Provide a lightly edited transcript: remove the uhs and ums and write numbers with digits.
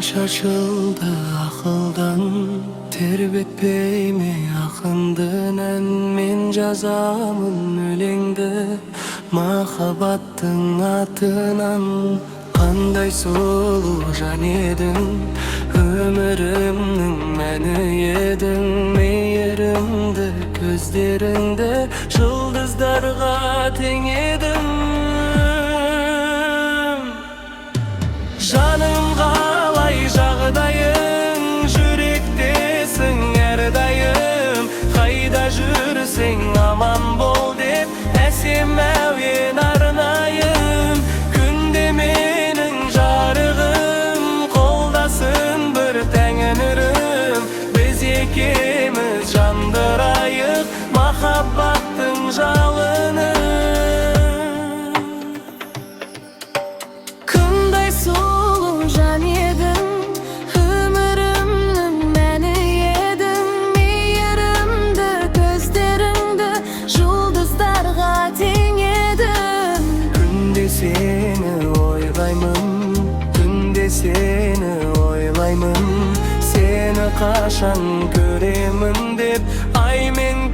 şaşıldı akıldan, terbetpeymi akındınan men жазамын өлеңді махаббаттың атынан. Қандай сұлу жан едің, өмірімнің мәні едің, мейірімді көздеріңді жұлдыздарға тең едің. Жаным қалай жағдайың, жүректесің әрдайым, қайда жүрсең аман бол деп әсем әуен арнайым. Күнде менің жарығым, қолдасын бір тәңірім, біз екеуміз жандырайық махаббаттың жалыны. Seni oylayman, seni kaşan göremin dep ay men